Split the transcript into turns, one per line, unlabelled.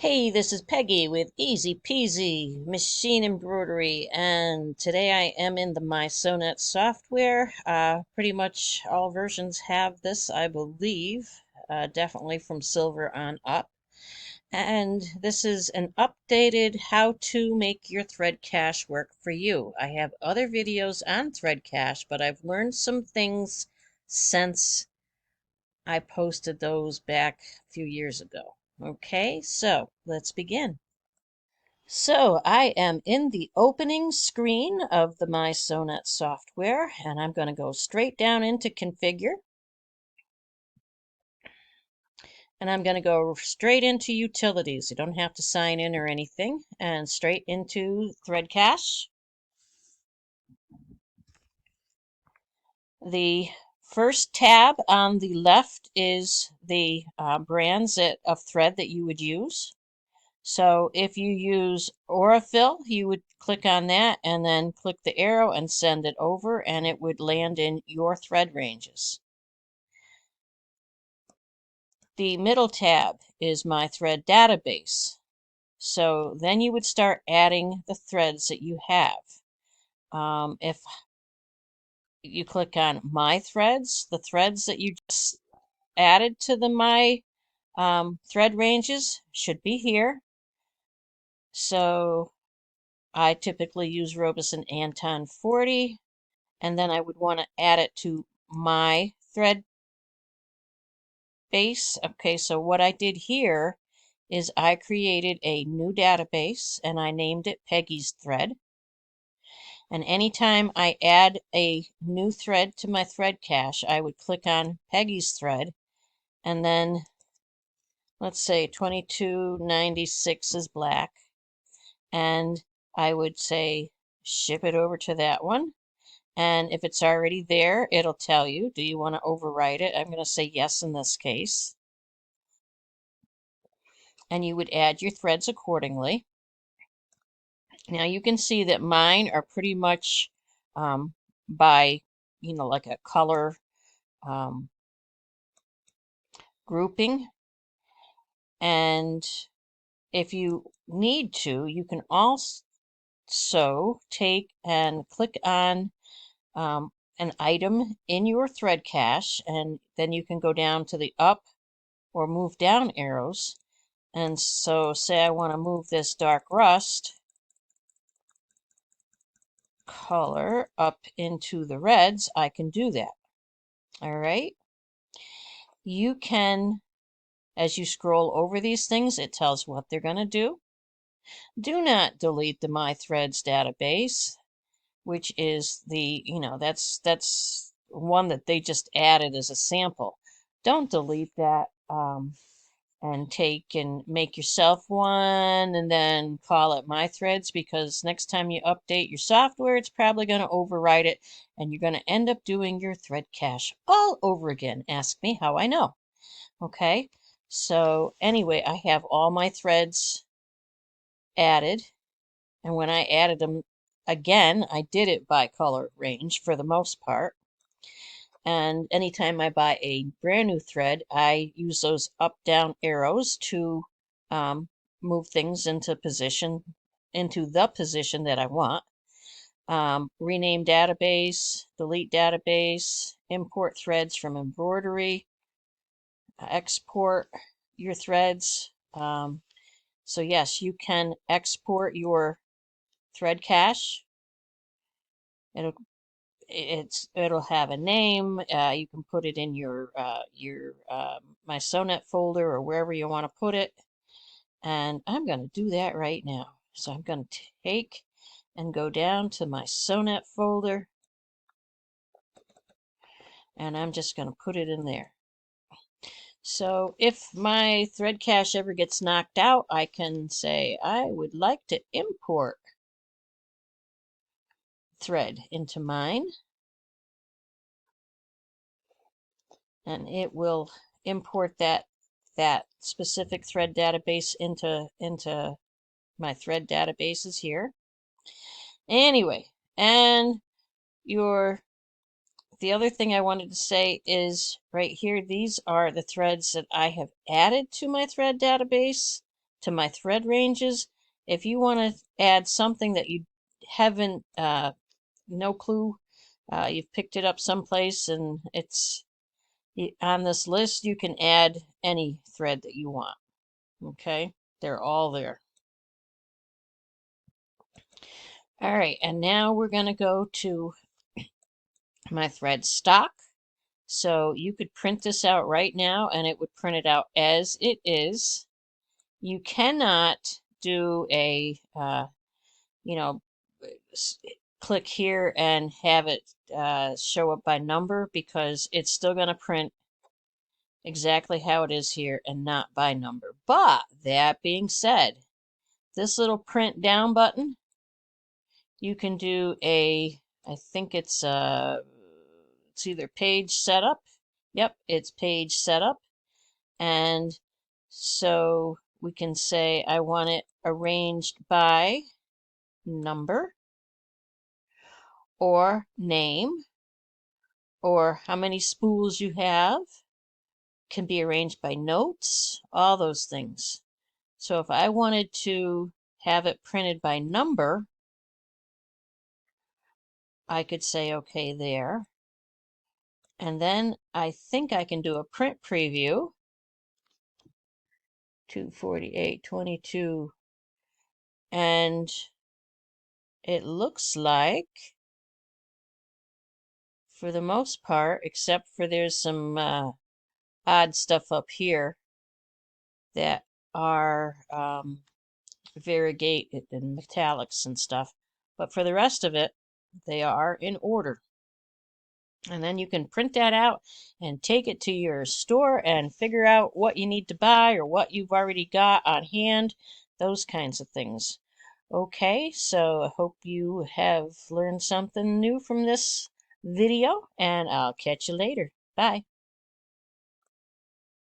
Hey, this is Peggy with Easy Peasy Machine Embroidery, and today I am in the MySewNet software. Pretty much all versions have this, I believe, definitely from silver on up. And this is an updated how to make your thread cache work for you. I have other videos on thread cache, but I've learned some things since I posted those back a few years ago. Okay, so let's begin. So I am in the opening screen of the MySewNet software, and I'm going to go straight down into Configure, and I'm going to go straight into Utilities. You don't have to sign in or anything, and straight into Thread Cache. The first tab on the left is the brands of thread that you would use. So if you use Aurifil, you would click on that and then click the arrow and send it over, and it would land in your thread ranges. The middle tab is My Thread Database. So then you would start adding the threads that you have. If you click on My Threads, the threads that you just added to the My thread ranges should be here. So I typically use Robeson Anton 40, and then I would want to add it to my thread base. Okay, so what I did here is I created a new database and I named it Peggy's thread. And anytime I add a new thread to my thread cache, I would click on Peggy's thread, and then let's say 2296 is black, and I would say ship it over to that one. And if it's already there, it'll tell you, do you want to overwrite it? I'm going to say yes in this case. And you would add your threads accordingly. Now you can see that mine are pretty much by, like a color um, grouping. And if you need to, you can also take and click on an item in your thread cache, and then you can go down to the up or move down arrows. And so say I want to move this dark rust color up into the reds, I can do that. All right. You can, as you scroll over these things, it tells what they're going to do. Do not delete the My Threads database, which is that's one that they just added as a sample. Don't delete that. And take and make yourself one and then call it My Threads, because next time you update your software, it's probably going to overwrite it and you're going to end up doing your thread cache all over again. Ask me how I know. Okay, so anyway, I have all my threads added, and when I added them again, I did it by color range for the most part. And anytime I buy a brand new thread, I use those up down arrows to move things into the position that I want. Rename database, delete database, import threads from embroidery, export your threads. So yes, you can export your thread cache. It'll it'll have a name. You can put it in your MySewNet folder or wherever you want to put it. And I'm going to do that right now. So I'm going to take and go down to my MySewNet folder, and I'm just going to put it in there. So if my thread cache ever gets knocked out, I can say I would like to import thread into mine, and it will import that specific thread database into my thread databases here. Anyway, and the other thing I wanted to say is right here, these are the threads that I have added to my thread database. to my thread ranges. If you want to add something that you haven't, no clue, you've picked it up someplace and it's on this list, you can add any thread that you want. Okay, they're all there. All right, and now we're going to go to my thread stock. So you could print this out right now and it would print it out as it is. You cannot do a, you know, click here and have it show up by number, because it's still going to print exactly how it is here and not by number. But that being said, this little print down button, you can do a, I think it's either page setup. Yep, it's page setup. And so we can say I want it arranged by number or name or how many spools you have. Can be arranged by notes, all those things. So if I wanted to have it printed by number, I could say okay there. And then I think I can do a print preview. 248.22. And it looks like, for the most part, except for there's some odd stuff up here that are variegated and metallics and stuff. But for the rest of it, they are in order. And then you can print that out and take it to your store and figure out what you need to buy or what you've already got on hand, those kinds of things. Okay, so I hope you have learned something new from this video, and I'll catch you later. Bye.